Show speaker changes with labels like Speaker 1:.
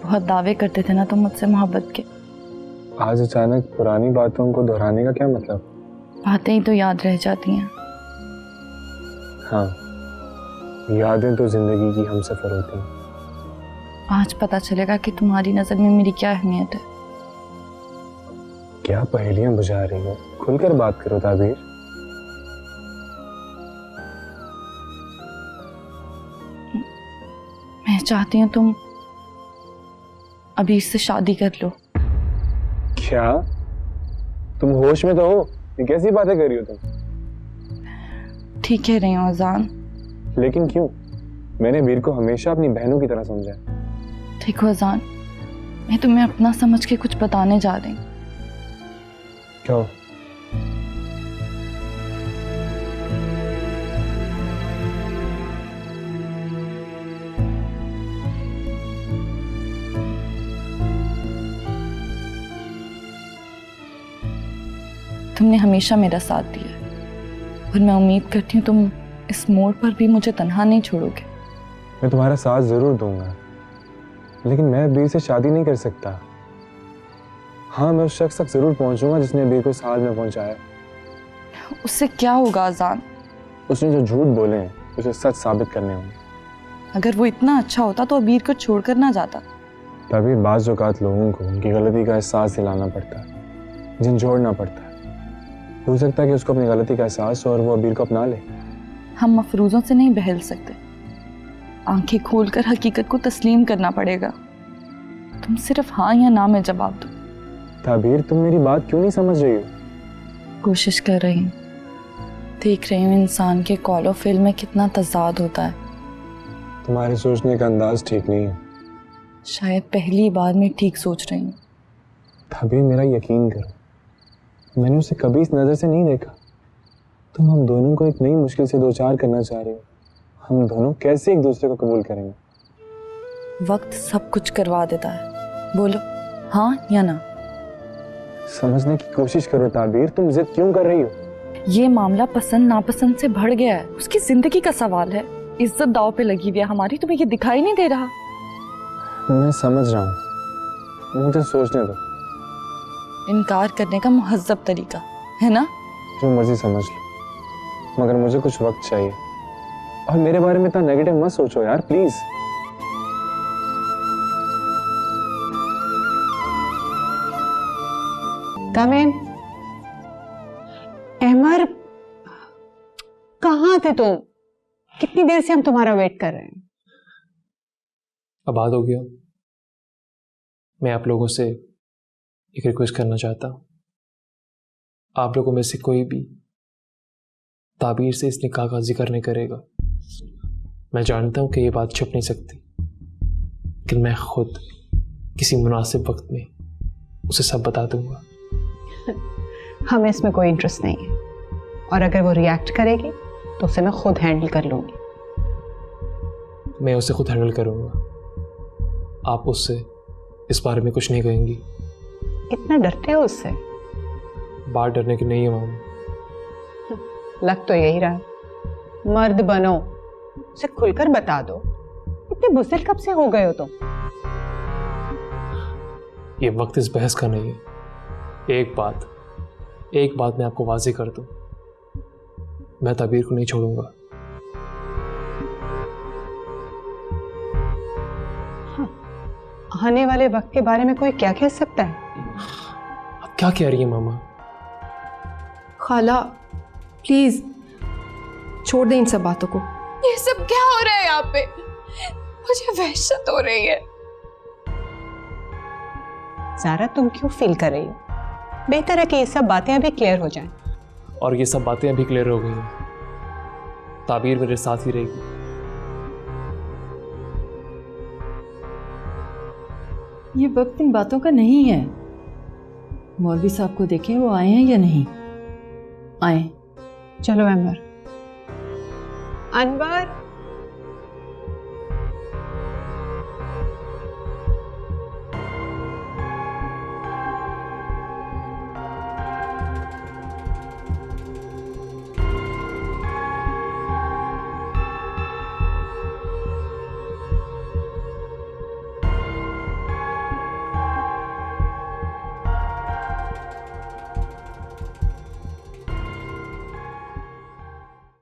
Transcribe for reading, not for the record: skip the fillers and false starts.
Speaker 1: बहुत दावे करते थे ना तुम मुझसे मोहब्बत के।
Speaker 2: आज अचानक पुरानी बातों को दोहराने का क्या मतलब?
Speaker 1: बातें ही तो याद रह जाती हैं।
Speaker 2: हाँ, यादें तो जिंदगी की हमसफर होती हैं।
Speaker 1: आज पता चलेगा कि तुम्हारी नजर में मेरी क्या अहमियत है।
Speaker 2: क्या पहेलियां बुझा रही हो? खुलकर बात करो ताबीर।
Speaker 1: मैं चाहती हूँ तुम अभी इससे शादी कर लो।
Speaker 2: क्या तुम होश में तो हो? ये कैसी बातें कर रही हो तुम?
Speaker 1: ठीक कह रही हूँ अजान।
Speaker 2: लेकिन क्यों? मैंने वीर को हमेशा अपनी बहनों की तरह समझा है।
Speaker 1: देखो अजान, मैं तुम्हें अपना समझ के कुछ बताने जा रही हूँ।
Speaker 2: क्यों?
Speaker 1: तुमने हमेशा मेरा साथ दिया है और मैं उम्मीद करती हूँ तुम इस मोड़ पर भी मुझे तन्हा नहीं छोड़ोगे।
Speaker 2: मैं तुम्हारा साथ जरूर दूंगा, लेकिन मैं वीर से शादी नहीं कर सकता। हाँ, मैं उस शख्स तक जरूर पहुंचूंगा जिसने वीर को इस हाल में पहुंचाया।
Speaker 1: उससे क्या होगा अजान?
Speaker 2: उसने जो झूठ बोले हैं उसे सच साबित करने होंगे।
Speaker 1: अगर वो इतना अच्छा होता तो अबीर को छोड़कर ना जाता।
Speaker 2: तभी बाज़ औक़ात लोगों को उनकी गलती का एहसास दिलाना पड़ता है, झंझोड़ना पड़ता है। हो सकता है कि उसको अपनी गलती का एहसास हो और वो अबीर को अपना ले।
Speaker 1: हम मफरूजों से नहीं बहल सकते, आंखें खोलकर हकीकत को तस्लीम करना पड़ेगा। तुम सिर्फ हाँ या ना में जवाब दो।
Speaker 2: ताबीर, तुम मेरी बात क्यों नहीं समझ रही हो?
Speaker 1: कोशिश कर रही हूँ। देख रही हूँ इंसान के कौल और फिल में कितना तजाद होता है।
Speaker 2: तुम्हारे सोचने का अंदाज ठीक नहीं है।
Speaker 1: शायद पहली बार मैं ठीक सोच रही हूँ।
Speaker 2: ताबीर, मेरा यकीन करो, मैंने उसे कभी इस नज़र से नहीं देखा। तुम हम दोनों को एक नई मुश्किल से दो चार करना चाह रहे हो। हम दोनों कैसे एक दूसरे को कबूल करेंगे?
Speaker 1: वक्त सब कुछ करवा देता है। बोलो हाँ या ना।
Speaker 2: समझने की कोशिश करो ताबीर, तुम जिद क्यों कर रही हो?
Speaker 1: ये मामला पसंद नापसंद से बढ़ गया है। उसकी जिंदगी का सवाल है। इज्जत दाव पे लगी हुई है हमारी। तुम्हें ये दिखाई नहीं दे रहा?
Speaker 2: मैं समझ रहा हूँ, मुझे सोचने दो।
Speaker 1: इनकार करने का मुहज्जब तरीका है ना?
Speaker 2: जो मर्जी समझ लो, मगर मुझे कुछ वक्त चाहिए। और मेरे बारे में इतना नेगेटिव मत सोचो यार, प्लीज।
Speaker 3: कम इन। अहमर, कहाँ थे तुम? कितनी देर से हम तुम्हारा वेट कर रहे हैं।
Speaker 4: अब बात हो गया। मैं आप लोगों से एक रिक्वेस्ट करना चाहता हूँ। आप लोगों में से कोई भी ताबीर से इस निकाह का जिक्र नहीं करेगा। मैं जानता हूँ कि ये बात छुप नहीं सकती, लेकिन मैं खुद किसी मुनासिब वक्त में उसे सब बता दूंगा।
Speaker 3: हमें इसमें कोई इंटरेस्ट नहीं है, और अगर वो रिएक्ट करेगी तो उसे मैं खुद हैंडल कर लूंगी।
Speaker 4: मैं उसे खुद हैंडल करूंगा। आप उससे इस बारे में कुछ नहीं कहेंगी।
Speaker 3: इतना डरते हो उससे?
Speaker 4: बात डरने की नहीं है मामा।
Speaker 3: लग तो यही रहा। मर्द बनो, उसे खुलकर बता दो। इतने बुज़दिल कब से हो गए हो तुम?
Speaker 4: ये वक्त इस बहस का नहीं है। एक बात मैं आपको वाज़ेह कर दूं, मैं ताबीर को नहीं छोड़ूंगा।
Speaker 3: हाँ, आने वाले वक्त के बारे में कोई क्या कह सकता है?
Speaker 4: आप क्या कह रही हैं मामा?
Speaker 5: खाला प्लीज छोड़ दें इन सब बातों को।
Speaker 6: ये सब क्या हो रहा है यहाँ पे? मुझे वहशत हो रही है।
Speaker 3: ज़ारा, तुम क्यों फील कर रही हो? बेहतर है कि ये सब बातें अभी क्लियर हो जाएं।
Speaker 4: और ये सब बातें अभी क्लियर हो गई हैं। ताबीर मेरे साथ ही रहेगी।
Speaker 7: ये वक्त इन बातों का नहीं है। मौलवी साहब को देखें, वो आए हैं या नहीं आए।
Speaker 3: चलो अनवर। अनवर,